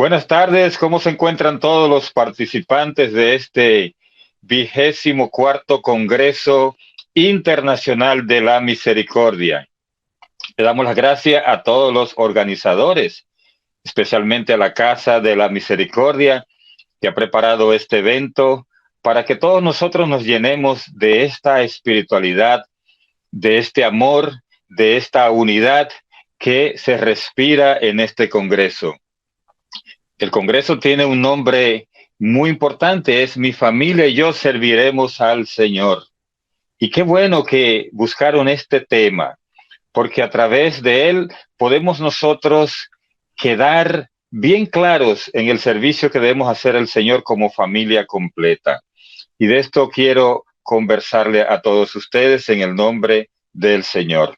Buenas tardes, ¿cómo se encuentran todos los participantes de este 24º Congreso Internacional de la Misericordia? Le damos las gracias a todos los organizadores, especialmente a la Casa de la Misericordia, que ha preparado este evento para que todos nosotros nos llenemos de esta espiritualidad, de este amor, de esta unidad que se respira en este Congreso. El Congreso tiene un nombre muy importante, es Mi familia y yo serviremos al Señor. Y qué bueno que buscaron este tema, porque a través de él podemos nosotros quedar bien claros en el servicio que debemos hacer al Señor como familia completa. Y de esto quiero conversarle a todos ustedes en el nombre del Señor.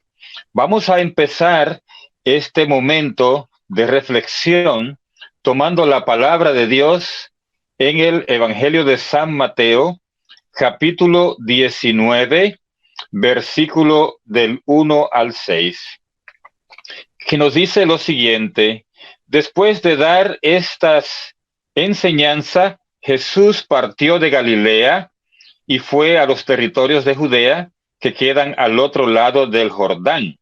Vamos a empezar este momento de reflexión tomando la palabra de Dios en el Evangelio de San Mateo, capítulo 19, versículo del 1 al 6, que nos dice lo siguiente: después de dar estas enseñanzas, Jesús partió de Galilea y fue a los territorios de Judea que quedan al otro lado del Jordán.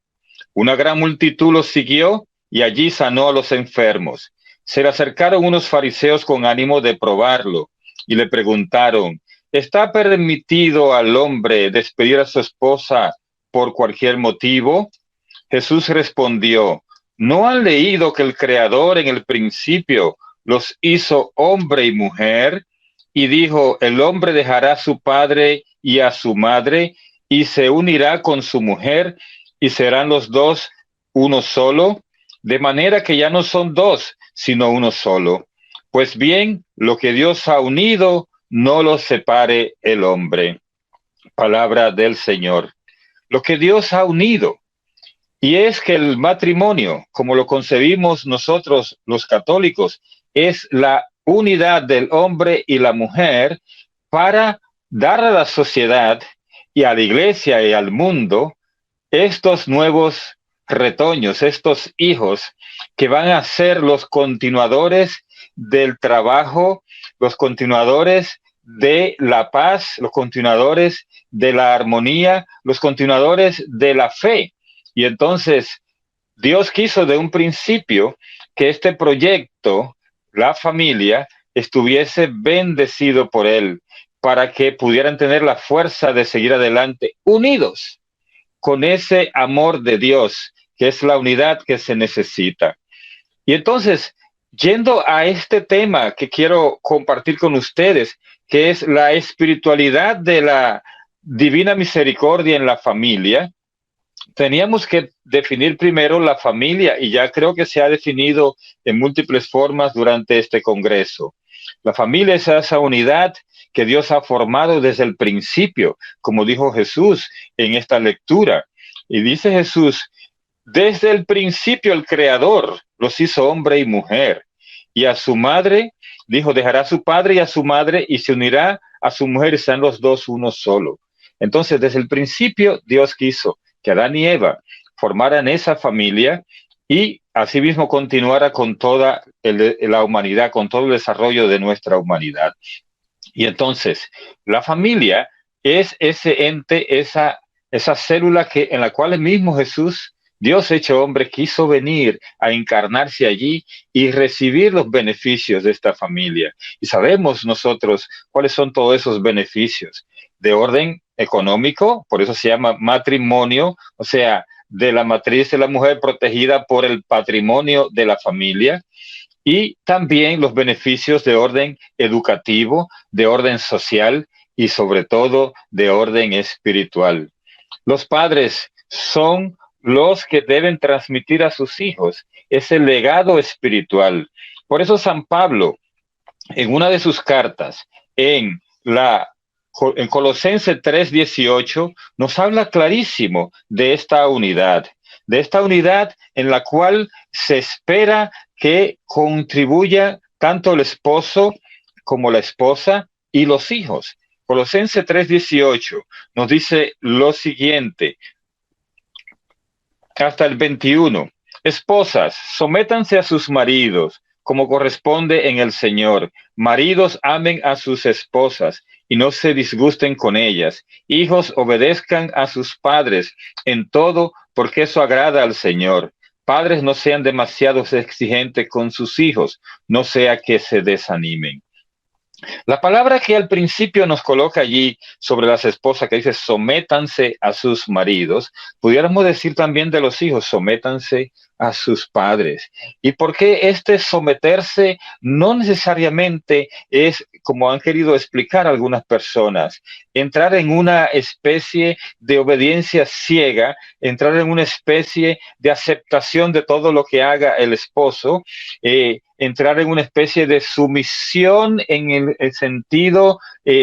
Una gran multitud lo siguió y allí sanó a los enfermos. Se le acercaron unos fariseos con ánimo de probarlo y le preguntaron: ¿está permitido al hombre despedir a su esposa por cualquier motivo? Jesús respondió: ¿no han leído que el Creador en el principio los hizo hombre y mujer? Y dijo: el hombre dejará a su padre y a su madre y se unirá con su mujer y serán los dos uno solo, de manera que ya no son dos, sino uno solo. Pues bien, lo que Dios ha unido, no lo separe el hombre. Palabra del Señor. Lo que Dios ha unido. Y es que el matrimonio, como lo concebimos nosotros los católicos, es la unidad del hombre y la mujer para dar a la sociedad y a la iglesia y al mundo estos nuevos retoños, estos hijos que van a ser los continuadores del trabajo, los continuadores de la paz, los continuadores de la armonía, los continuadores de la fe. Y entonces Dios quiso de un principio que este proyecto, la familia, estuviese bendecido por él, para que pudieran tener la fuerza de seguir adelante unidos con ese amor de Dios, que es la unidad que se necesita. Y entonces, yendo a este tema que quiero compartir con ustedes, que es la espiritualidad de la divina misericordia en la familia, teníamos que definir primero la familia, y ya creo que se ha definido en múltiples formas durante este congreso. La familia es esa unidad que Dios ha formado desde el principio, como dijo Jesús en esta lectura. Y dice Jesús: desde el principio el Creador los hizo hombre y mujer. Y a su madre, dijo, dejará a su padre y a su madre y se unirá a su mujer y serán los dos uno solo. Entonces, desde el principio Dios quiso que Adán y Eva formaran esa familia y asimismo continuara con toda la humanidad, con todo el desarrollo de nuestra humanidad. Y entonces, la familia es ese ente, esa célula en la cual el mismo Jesús, Dios hecho hombre, quiso venir a encarnarse allí y recibir los beneficios de esta familia. Y sabemos nosotros cuáles son todos esos beneficios de orden económico, por eso se llama matrimonio, o sea, de la matriz de la mujer protegida por el patrimonio de la familia, y también los beneficios de orden educativo, de orden social y sobre todo de orden espiritual. Los padres son los que deben transmitir a sus hijos ese legado espiritual. Por eso San Pablo, en una de sus cartas, en Colosenses 3:18, nos habla clarísimo de esta unidad en la cual se espera que contribuya tanto el esposo como la esposa y los hijos. Colosenses 3:18 nos dice lo siguiente, hasta el 21: esposas, sométanse a sus maridos como corresponde en el Señor. Maridos, amen a sus esposas y no se disgusten con ellas. Hijos, obedezcan a sus padres en todo, porque eso agrada al Señor. Padres, no sean demasiado exigentes con sus hijos, no sea que se desanimen. La palabra que al principio nos coloca allí sobre las esposas, que dice sométanse a sus maridos, pudiéramos decir también de los hijos, sométanse a sus padres. ¿Y por qué este someterse no necesariamente es, como han querido explicar algunas personas, entrar en una especie de obediencia ciega, entrar en una especie de aceptación de todo lo que haga el esposo, entrar en una especie de sumisión en el sentido,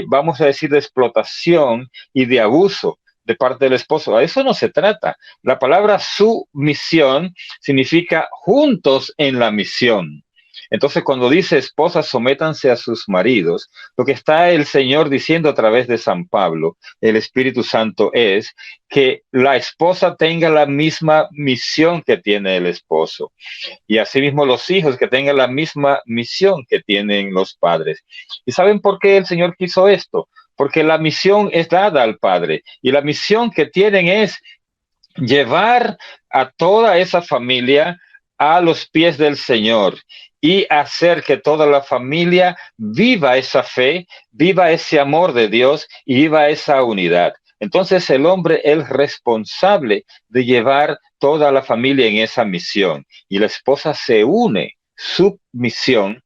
vamos a decir, de explotación y de abuso de parte del esposo? A eso no se trata. La palabra sumisión significa juntos en la misión. Entonces, cuando dice esposas, sométanse a sus maridos, lo que está el Señor diciendo a través de San Pablo, el Espíritu Santo, es que la esposa tenga la misma misión que tiene el esposo. Y asimismo los hijos que tengan la misma misión que tienen los padres. ¿Y saben por qué el Señor quiso esto? Porque la misión es dada al Padre y la misión que tienen es llevar a toda esa familia a los pies del Señor y hacer que toda la familia viva esa fe, viva ese amor de Dios y viva esa unidad. Entonces el hombre es responsable de llevar toda la familia en esa misión y la esposa se une, su misión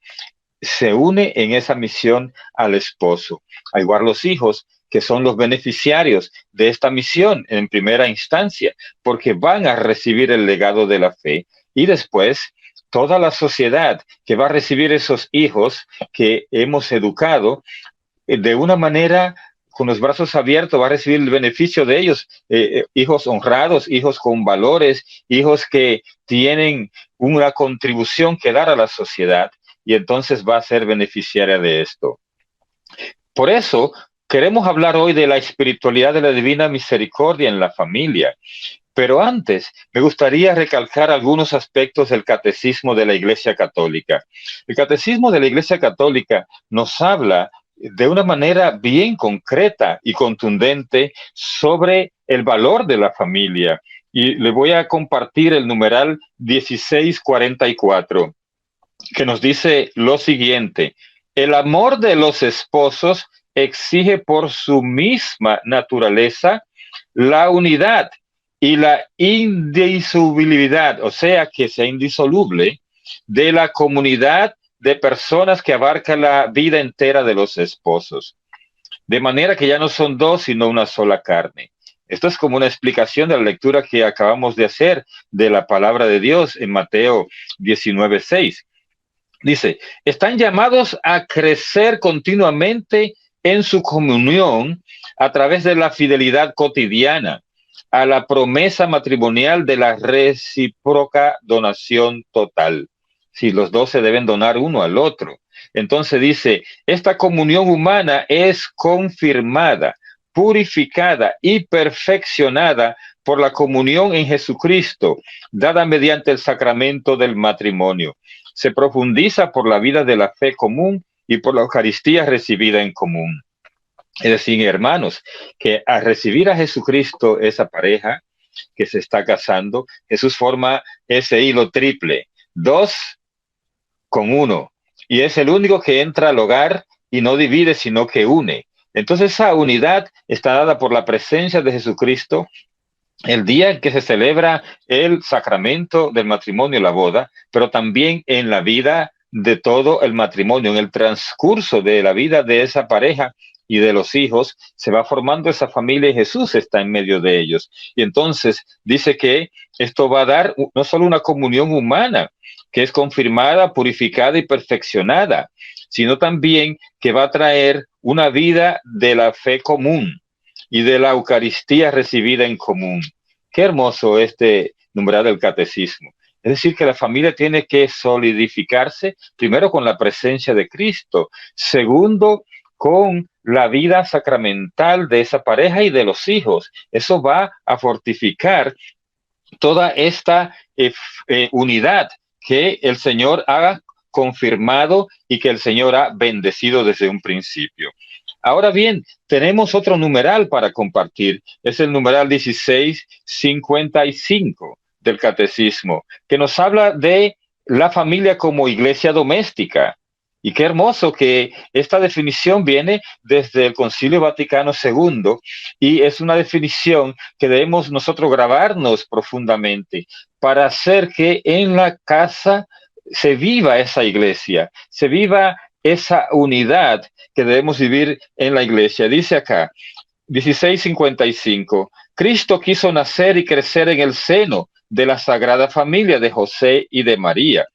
se une en esa misión al esposo. Al igual los hijos, que son los beneficiarios de esta misión en primera instancia, porque van a recibir el legado de la fe y después toda la sociedad que va a recibir esos hijos que hemos educado de una manera con los brazos abiertos, va a recibir el beneficio de ellos, hijos honrados, hijos con valores, hijos que tienen una contribución que dar a la sociedad y entonces va a ser beneficiaria de esto. Por eso queremos hablar hoy de la espiritualidad de la divina misericordia en la familia. Pero antes, me gustaría recalcar algunos aspectos del catecismo de la Iglesia Católica. El catecismo de la Iglesia Católica nos habla de una manera bien concreta y contundente sobre el valor de la familia. Y le voy a compartir el numeral 1644, que nos dice lo siguiente: el amor de los esposos exige por su misma naturaleza la unidad y la indisolubilidad, o sea, que sea indisoluble, de la comunidad de personas que abarca la vida entera de los esposos. De manera que ya no son dos, sino una sola carne. Esto es como una explicación de la lectura que acabamos de hacer de la palabra de Dios en Mateo 19:6. Dice, están llamados a crecer continuamente en su comunión a través de la fidelidad cotidiana, a la promesa matrimonial de la recíproca donación total. Si los dos se deben donar uno al otro. Entonces dice, esta comunión humana es confirmada, purificada y perfeccionada por la comunión en Jesucristo, dada mediante el sacramento del matrimonio. Se profundiza por la vida de la fe común y por la Eucaristía recibida en común. Es decir, hermanos, que al recibir a Jesucristo, esa pareja que se está casando, Jesús forma ese hilo triple, 2 con 1, y es el único que entra al hogar y no divide, sino que une. Entonces esa unidad está dada por la presencia de Jesucristo el día en que se celebra el sacramento del matrimonio, la boda, pero también en la vida de todo el matrimonio, en el transcurso de la vida de esa pareja y de los hijos, se va formando esa familia y Jesús está en medio de ellos. Y entonces dice que esto va a dar no solo una comunión humana, que es confirmada, purificada y perfeccionada, sino también que va a traer una vida de la fe común y de la Eucaristía recibida en común. Qué hermoso este numeral del catecismo. Es decir, que la familia tiene que solidificarse, primero con la presencia de Cristo, segundo, con la vida sacramental de esa pareja y de los hijos. Eso va a fortificar toda esta unidad que el Señor ha confirmado y que el Señor ha bendecido desde un principio. Ahora bien, tenemos otro numeral para compartir, es el numeral 1655 del Catecismo, que nos habla de la familia como iglesia doméstica. Y qué hermoso que esta definición viene desde el Concilio Vaticano II y es una definición que debemos nosotros grabarnos profundamente para hacer que en la casa se viva esa iglesia, se viva esa unidad que debemos vivir en la iglesia. Dice acá, 1655, Cristo quiso nacer y crecer en el seno de la Sagrada Familia de José y de María.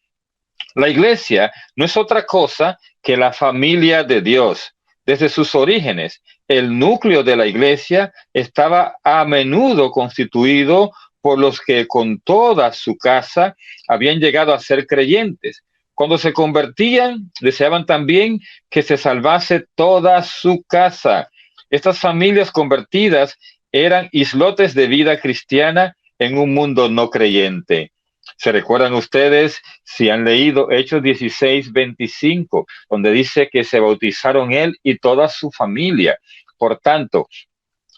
La iglesia no es otra cosa que la familia de Dios. Desde sus orígenes, el núcleo de la iglesia estaba a menudo constituido por los que con toda su casa habían llegado a ser creyentes. Cuando se convertían, deseaban también que se salvase toda su casa. Estas familias convertidas eran islotes de vida cristiana en un mundo no creyente. ¿Se recuerdan ustedes, si han leído Hechos 16:25, donde dice que se bautizaron él y toda su familia? Por tanto,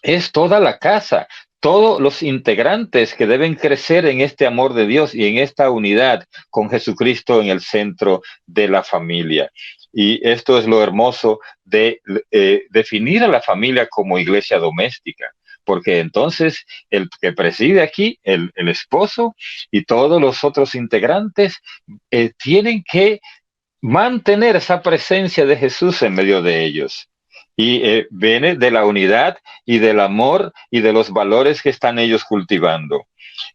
es toda la casa, todos los integrantes que deben crecer en este amor de Dios y en esta unidad con Jesucristo en el centro de la familia. Y esto es lo hermoso de definir a la familia como iglesia doméstica, porque entonces el que preside aquí, el esposo y todos los otros integrantes tienen que mantener esa presencia de Jesús en medio de ellos. Y viene de la unidad y del amor y de los valores que están ellos cultivando.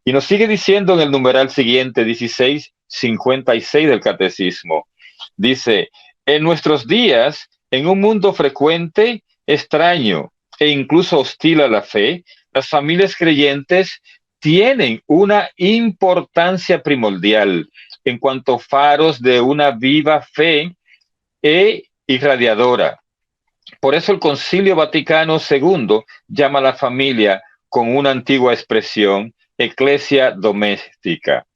Y nos sigue diciendo en el numeral siguiente, 1656 del Catecismo, dice, en nuestros días, en un mundo frecuente, extraño e incluso hostil a la fe, las familias creyentes tienen una importancia primordial en cuanto faros de una viva fe e irradiadora. Por eso el Concilio Vaticano II llama a la familia con una antigua expresión, eclesia doméstica.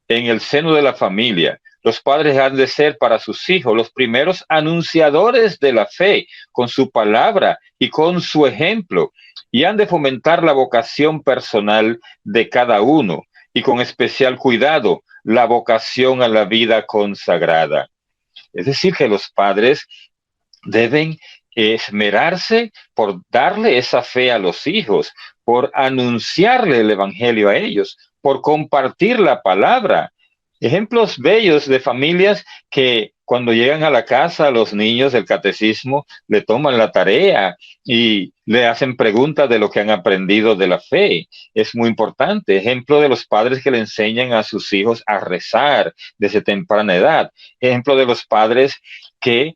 En el seno de la familia, los padres han de ser para sus hijos los primeros anunciadores de la fe, con su palabra y con su ejemplo, y han de fomentar la vocación personal de cada uno, y con especial cuidado, la vocación a la vida consagrada. Es decir, que los padres deben esmerarse por darle esa fe a los hijos, por anunciarle el evangelio a ellos, por compartir la palabra. Ejemplos bellos de familias que cuando llegan a la casa, los niños del catecismo le toman la tarea y le hacen preguntas de lo que han aprendido de la fe. Es muy importante. Ejemplo de los padres que le enseñan a sus hijos a rezar desde temprana edad. Ejemplo de los padres que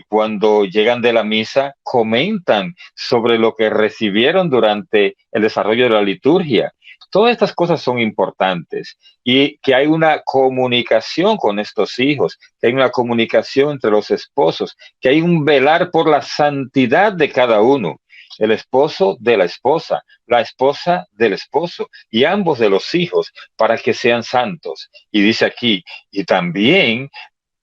cuando llegan de la misa comentan sobre lo que recibieron durante el desarrollo de la liturgia. Todas estas cosas son importantes y que hay una comunicación con estos hijos, que hay una comunicación entre los esposos, que hay un velar por la santidad de cada uno, el esposo de la esposa del esposo y ambos de los hijos para que sean santos. Y dice aquí, y también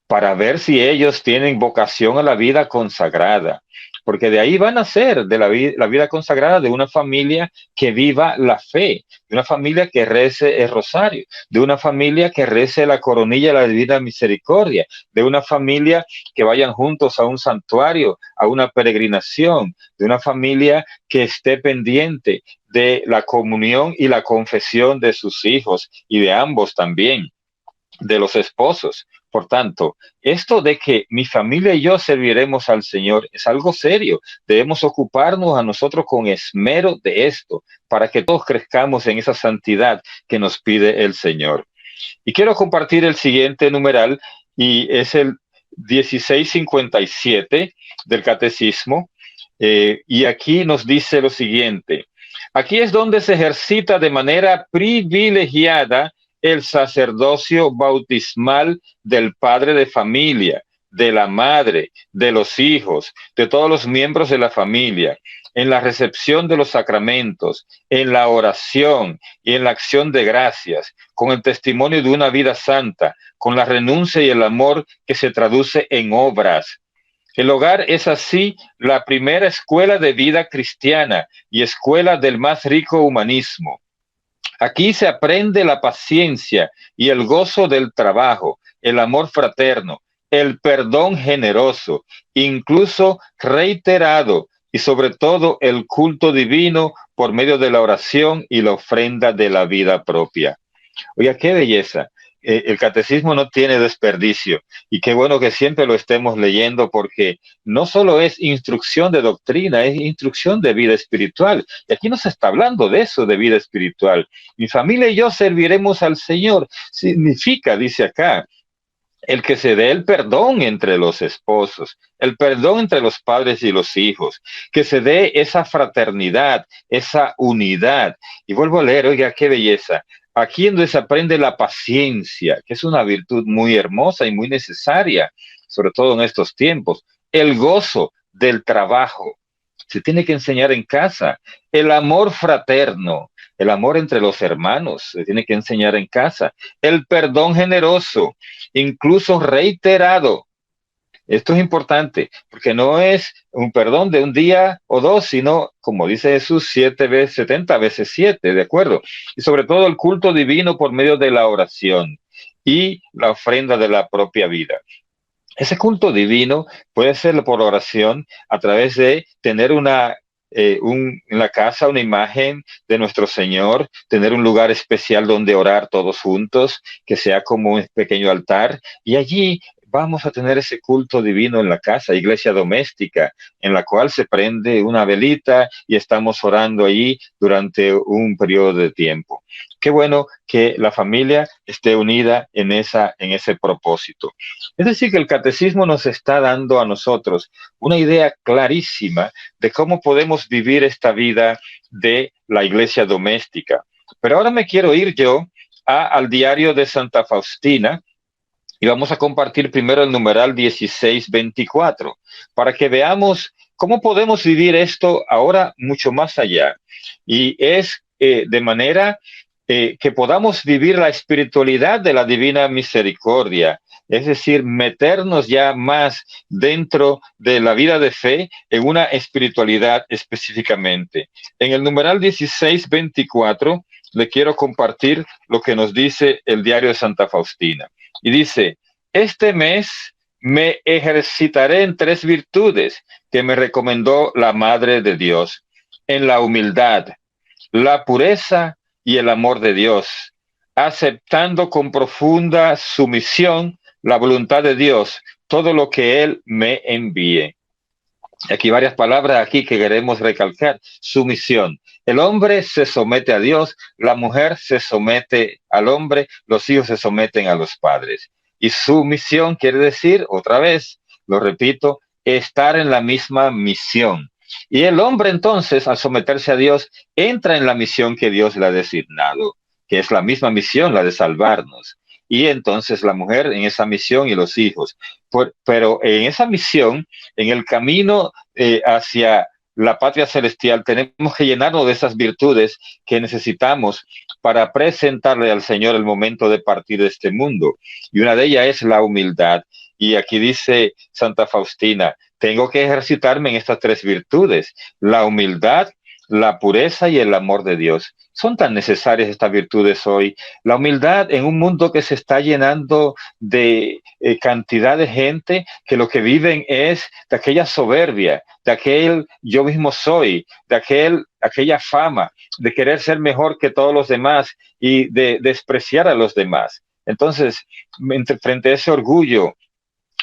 para ver si ellos tienen vocación a la vida consagrada, porque de ahí van a ser de la vida consagrada de una familia que viva la fe, de una familia que rece el rosario, de una familia que rece la coronilla de la Divina Misericordia, de una familia que vayan juntos a un santuario, a una peregrinación, de una familia que esté pendiente de la comunión y la confesión de sus hijos y de ambos también, de los esposos. Por tanto, esto de que mi familia y yo serviremos al Señor es algo serio. Debemos ocuparnos a nosotros con esmero de esto, para que todos crezcamos en esa santidad que nos pide el Señor. Y quiero compartir el siguiente numeral, y es el 1657 del Catecismo, y aquí nos dice lo siguiente. Aquí es donde se ejercita de manera privilegiada el sacerdocio bautismal del padre de familia, de la madre, de los hijos, de todos los miembros de la familia, en la recepción de los sacramentos, en la oración y en la acción de gracias, con el testimonio de una vida santa, con la renuncia y el amor que se traduce en obras. El hogar es así la primera escuela de vida cristiana y escuela del más rico humanismo. Aquí se aprende la paciencia y el gozo del trabajo, el amor fraterno, el perdón generoso, incluso reiterado, y sobre todo el culto divino por medio de la oración y la ofrenda de la vida propia. Oiga, qué belleza. El catecismo no tiene desperdicio y qué bueno que siempre lo estemos leyendo porque no solo es instrucción de doctrina, es instrucción de vida espiritual. Y aquí nos está hablando de eso, de vida espiritual. Mi familia y yo serviremos al Señor. Significa, dice acá, el que se dé el perdón entre los esposos, el perdón entre los padres y los hijos, que se dé esa fraternidad, esa unidad. Y vuelvo a leer, oiga, qué belleza. Aquí es donde se aprende la paciencia, que es una virtud muy hermosa y muy necesaria, sobre todo en estos tiempos. El gozo del trabajo. Se tiene que enseñar en casa. El amor fraterno, el amor entre los hermanos, se tiene que enseñar en casa. El perdón generoso, incluso reiterado. Esto es importante, porque no es un perdón de un día o dos, sino, como dice Jesús, 70 veces 7, ¿de acuerdo? Y sobre todo el culto divino por medio de la oración y la ofrenda de la propia vida. Ese culto divino puede ser por oración a través de tener en la casa una imagen de nuestro Señor, tener un lugar especial donde orar todos juntos, que sea como un pequeño altar, y allí vamos a tener ese culto divino en la casa, iglesia doméstica, en la cual se prende una velita y estamos orando allí durante un periodo de tiempo. Qué bueno que la familia esté unida en ese propósito. Es decir, que el catecismo nos está dando a nosotros una idea clarísima de cómo podemos vivir esta vida de la iglesia doméstica. Pero ahora me quiero ir yo al diario de Santa Faustina, y vamos a compartir primero el numeral 1624 para que veamos cómo podemos vivir esto ahora mucho más allá. Y es de manera que podamos vivir la espiritualidad de la divina misericordia, es decir, meternos ya más dentro de la vida de fe en una espiritualidad específicamente. En el numeral 1624 le quiero compartir lo que nos dice el diario de Santa Faustina. Y dice, este mes me ejercitaré en 3 virtudes que me recomendó la Madre de Dios, en la humildad, la pureza y el amor de Dios, aceptando con profunda sumisión la voluntad de Dios, todo lo que Él me envíe. Aquí varias palabras aquí que queremos recalcar. Sumisión. El hombre se somete a Dios, la mujer se somete al hombre, los hijos se someten a los padres. Y sumisión quiere decir, otra vez, lo repito, estar en la misma misión. Y el hombre entonces, al someterse a Dios, entra en la misión que Dios le ha designado, que es la misma misión, la de salvarnos. Y entonces la mujer en esa misión y los hijos. Pero en esa misión, en el camino hacia la patria celestial, tenemos que llenarnos de esas virtudes que necesitamos para presentarle al Señor el momento de partir de este mundo. Y una de ellas es la humildad. Y aquí dice Santa Faustina, tengo que ejercitarme en estas 3 virtudes, la humildad, la pureza y el amor de Dios. Son tan necesarias estas virtudes hoy. La humildad en un mundo que se está llenando de cantidad de gente que lo que viven es de aquella soberbia, de aquel yo mismo soy, de aquella fama, de querer ser mejor que todos los demás y de despreciar a los demás. Entonces, frente a ese orgullo,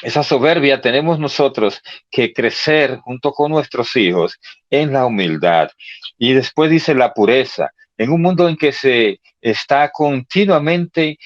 esa soberbia, tenemos nosotros que crecer junto con nuestros hijos en la humildad. Y después dice la pureza. En un mundo en que se está continuamente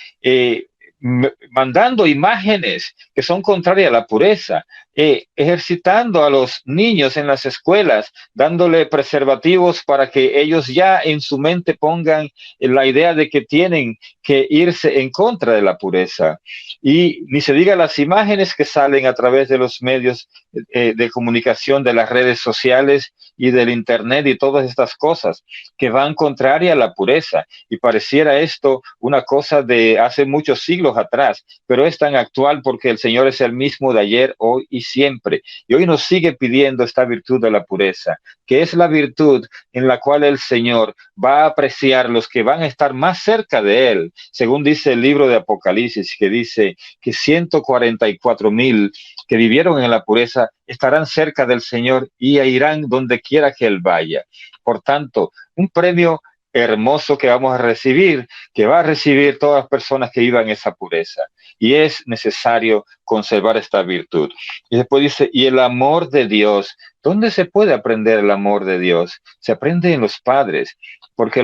mandando imágenes que son contrarias a la pureza, ejercitando a los niños en las escuelas, dándole preservativos para que ellos ya en su mente pongan la idea de que tienen que irse en contra de la pureza. Y ni se diga las imágenes que salen a través de los medios de comunicación, de las redes sociales y del internet y todas estas cosas que van contraria a la pureza. Y pareciera esto una cosa de hace muchos siglos atrás, pero es tan actual porque el Señor es el mismo de ayer, hoy y siempre. Y hoy nos sigue pidiendo esta virtud de la pureza, que es la virtud en la cual el Señor va a apreciar los que van a estar más cerca de Él, según dice el libro de Apocalipsis, que dice que 144,000 que vivieron en la pureza estarán cerca del Señor y irán donde quiera que Él vaya. Por tanto, un premio hermoso que vamos a recibir, que va a recibir todas las personas que vivan esa pureza. Y es necesario conservar esta virtud. Y después dice, y el amor de Dios. ¿Dónde se puede aprender el amor de Dios? Se aprende en los padres, porque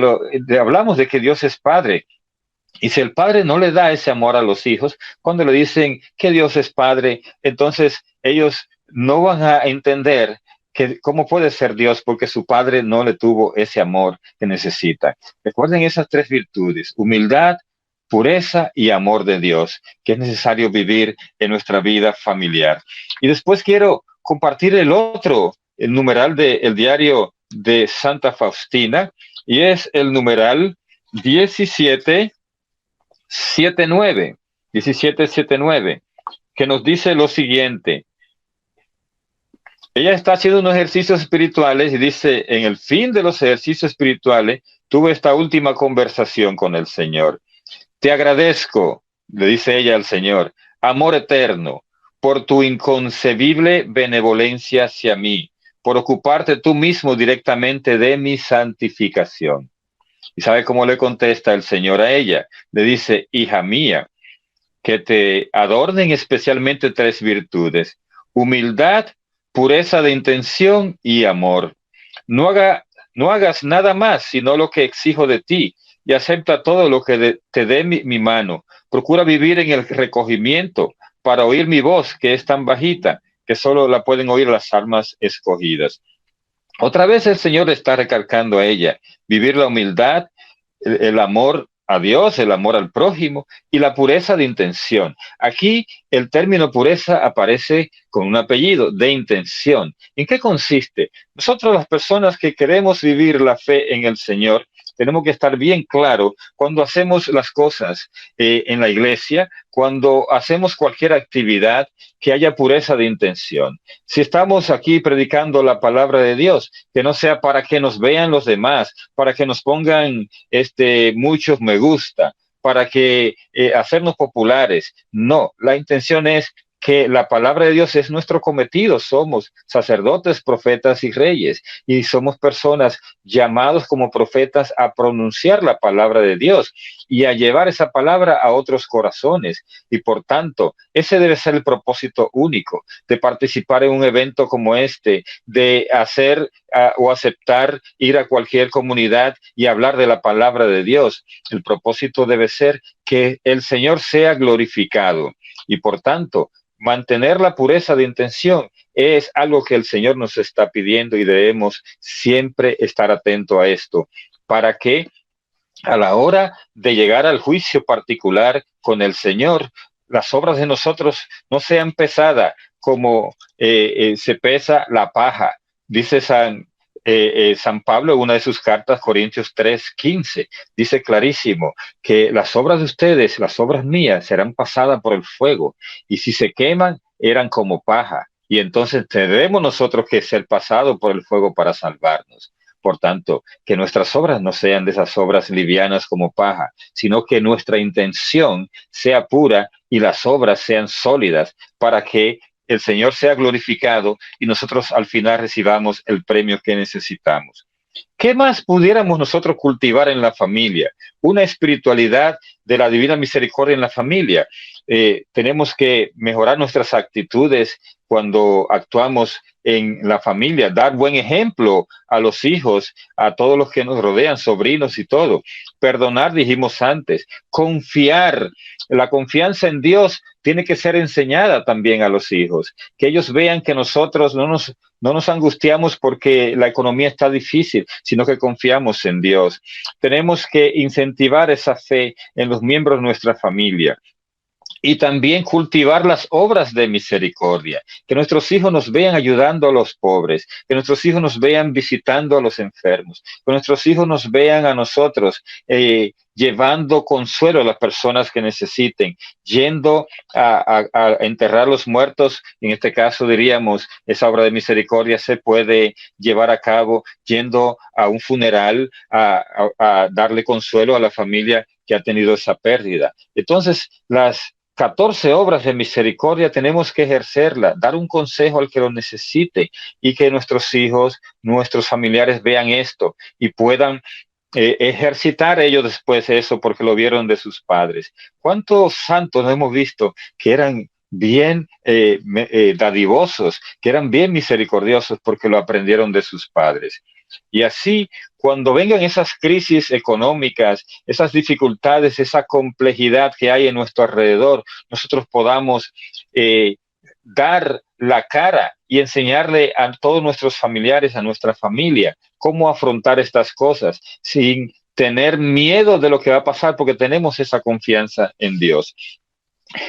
hablamos de que Dios es Padre. Y si el padre no le da ese amor a los hijos, cuando le dicen que Dios es Padre, entonces ellos no van a entender que cómo puede ser Dios porque su padre no le tuvo ese amor que necesita. Recuerden esas tres virtudes: humildad, pureza y amor de Dios, que es necesario vivir en nuestra vida familiar. Y después quiero compartir el numeral del diario de Santa Faustina, y es el numeral 1779, que nos dice lo siguiente. Ella está haciendo unos ejercicios espirituales y dice, en el fin de los ejercicios espirituales, tuve esta última conversación con el Señor. Te agradezco, le dice ella al Señor, amor eterno, por tu inconcebible benevolencia hacia mí, por ocuparte tú mismo directamente de mi santificación. ¿Y sabe cómo le contesta el Señor a ella? Le dice, hija mía, que te adornen especialmente tres virtudes: humildad, pureza de intención y amor. No hagas nada más sino lo que exijo de ti, y acepta todo lo que te dé mi mano. Procura vivir en el recogimiento para oír mi voz, que es tan bajita que solo la pueden oír las almas escogidas. Otra vez el Señor está recalcando a ella vivir la humildad, el amor a Dios, el amor al prójimo y la pureza de intención. Aquí el término pureza aparece con un apellido, de intención. ¿En qué consiste? Nosotros, las personas que queremos vivir la fe en el Señor, tenemos que estar bien claro cuando hacemos las cosas en la iglesia, cuando hacemos cualquier actividad, que haya pureza de intención. Si estamos aquí predicando la palabra de Dios, que no sea para que nos vean los demás, para que nos pongan muchos me gusta, para que hacernos populares. No, la intención es que la palabra de Dios es nuestro cometido. Somos sacerdotes, profetas y reyes, y somos personas llamados como profetas a pronunciar la palabra de Dios y a llevar esa palabra a otros corazones. Y por tanto, ese debe ser el propósito único de participar en un evento como este, de hacer o aceptar ir a cualquier comunidad y hablar de la palabra de Dios. El propósito debe ser que el Señor sea glorificado, y por tanto, mantener la pureza de intención es algo que el Señor nos está pidiendo, y debemos siempre estar atentos a esto, para que a la hora de llegar al juicio particular con el Señor, las obras de nosotros no sean pesadas como se pesa la paja. Dice San Pablo en una de sus cartas, Corintios 3:15, dice clarísimo que las obras de ustedes, las obras mías, serán pasadas por el fuego, y si se queman, eran como paja, y entonces tendremos nosotros que ser pasados por el fuego para salvarnos. Por tanto, que nuestras obras no sean de esas obras livianas como paja, sino que nuestra intención sea pura y las obras sean sólidas, para que el Señor sea glorificado y nosotros al final recibamos el premio que necesitamos. ¿Qué más pudiéramos nosotros cultivar en la familia? Una espiritualidad de la divina misericordia en la familia. Tenemos que mejorar nuestras actitudes cuando actuamos en la familia, dar buen ejemplo a los hijos, a todos los que nos rodean, sobrinos y todo. Perdonar, dijimos antes, confiar. La confianza en Dios tiene que ser enseñada también a los hijos, que ellos vean que nosotros no nos angustiamos porque la economía está difícil, sino que confiamos en Dios. Tenemos que incentivar esa fe en los miembros de nuestra familia. Y también cultivar las obras de misericordia, que nuestros hijos nos vean ayudando a los pobres, que nuestros hijos nos vean visitando a los enfermos, que nuestros hijos nos vean a nosotros llevando consuelo a las personas que necesiten, yendo a enterrar los muertos. En este caso diríamos, esa obra de misericordia se puede llevar a cabo yendo a un funeral, a darle consuelo a la familia que ha tenido esa pérdida. Entonces, las 14 obras de misericordia tenemos que ejercerla, dar un consejo al que lo necesite y que nuestros hijos, nuestros familiares vean esto y puedan ejercitar ellos después eso porque lo vieron de sus padres. ¿Cuántos santos hemos visto que eran bien dadivosos, que eran bien misericordiosos porque lo aprendieron de sus padres? Y así, cuando vengan esas crisis económicas, esas dificultades, esa complejidad que hay en nuestro alrededor, nosotros podamos dar la cara y enseñarle a todos nuestros familiares, a nuestra familia, cómo afrontar estas cosas sin tener miedo de lo que va a pasar, porque tenemos esa confianza en Dios.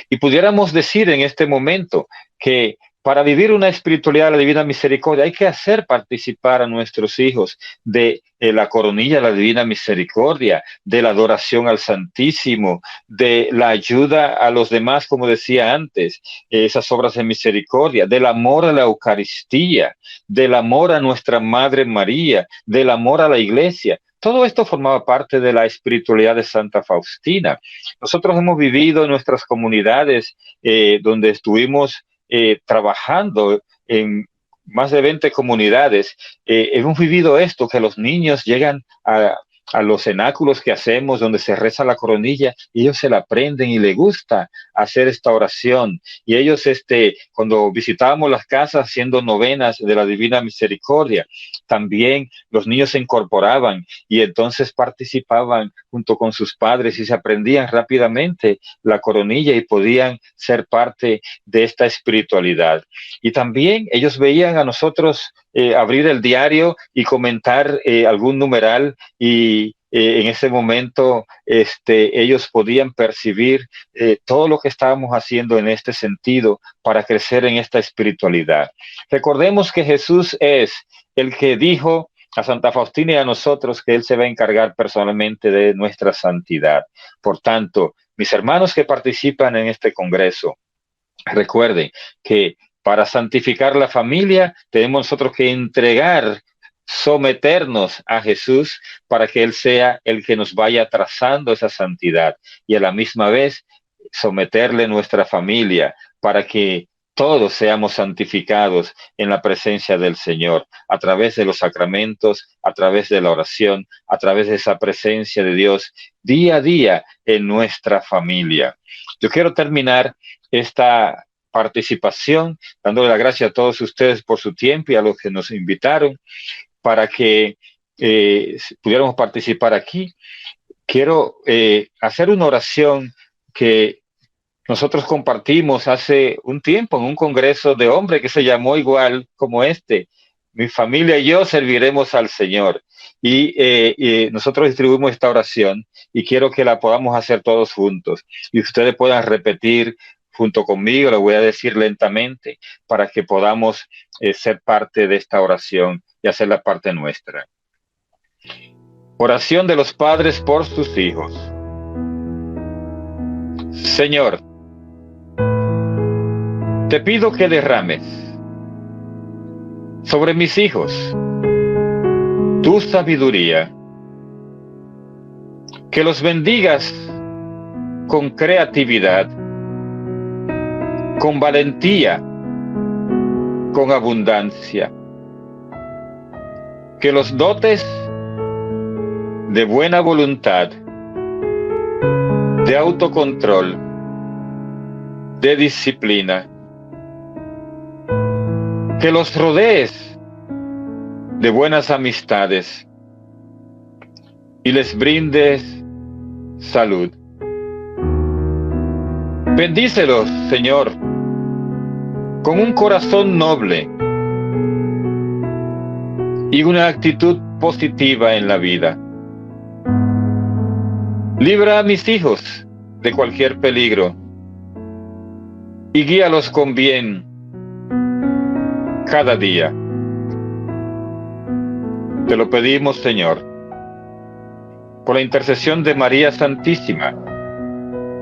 Y pudiéramos decir en este momento que para vivir una espiritualidad de la Divina Misericordia hay que hacer participar a nuestros hijos de la coronilla de la Divina Misericordia, de la adoración al Santísimo, de la ayuda a los demás, como decía antes, esas obras de misericordia, del amor a la Eucaristía, del amor a nuestra Madre María, del amor a la Iglesia. Todo esto formaba parte de la espiritualidad de Santa Faustina. Nosotros hemos vivido en nuestras comunidades donde estuvimos trabajando en más de 20 comunidades, hemos vivido esto, que los niños llegan a los cenáculos que hacemos, donde se reza la coronilla, y ellos se la aprenden y les gusta hacer esta oración. Y ellos, cuando visitábamos las casas haciendo novenas de la Divina Misericordia, también los niños se incorporaban y entonces participaban junto con sus padres y se aprendían rápidamente la coronilla y podían ser parte de esta espiritualidad. Y también ellos veían a nosotros abrir el diario y comentar algún numeral y en ese momento ellos podían percibir todo lo que estábamos haciendo en este sentido para crecer en esta espiritualidad. Recordemos que Jesús es el que dijo a Santa Faustina y a nosotros que Él se va a encargar personalmente de nuestra santidad. Por tanto, mis hermanos que participan en este congreso, recuerden que para santificar la familia tenemos nosotros que someternos a Jesús para que Él sea el que nos vaya trazando esa santidad y a la misma vez someterle nuestra familia para que todos seamos santificados en la presencia del Señor, a través de los sacramentos, a través de la oración, a través de esa presencia de Dios día a día en nuestra familia. Yo quiero terminar esta participación dándole la gracia a todos ustedes por su tiempo y a los que nos invitaron para que pudiéramos participar aquí. Quiero hacer una oración que nosotros compartimos hace un tiempo en un congreso de hombres que se llamó igual como este. Mi familia y yo serviremos al Señor. Y nosotros distribuimos esta oración y quiero que la podamos hacer todos juntos. Y ustedes puedan repetir junto conmigo, lo voy a decir lentamente, para que podamos ser parte de esta oración y hacerla parte nuestra. Oración de los padres por sus hijos. Señor, te pido que derrames sobre mis hijos tu sabiduría, que los bendigas con creatividad, con valentía, con abundancia, que los dotes de buena voluntad, de autocontrol, de disciplina, que los rodees de buenas amistades y les brindes salud. Bendícelos, Señor, con un corazón noble y una actitud positiva en la vida. Libra a mis hijos de cualquier peligro y guíalos con bien cada día. Te lo pedimos, Señor, por la intercesión de María Santísima,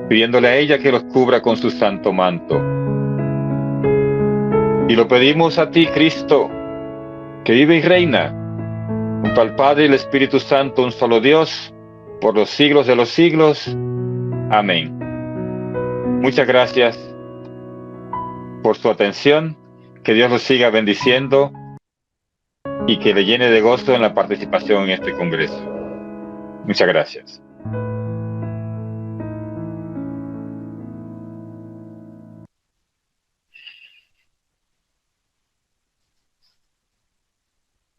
pidiéndole a ella que los cubra con su santo manto. Y lo pedimos a ti, Cristo, que vive y reina, junto al Padre y el Espíritu Santo, un solo Dios, por los siglos de los siglos. Amén. Muchas gracias por su atención. Que Dios los siga bendiciendo y que le llene de gozo en la participación en este congreso. Muchas gracias.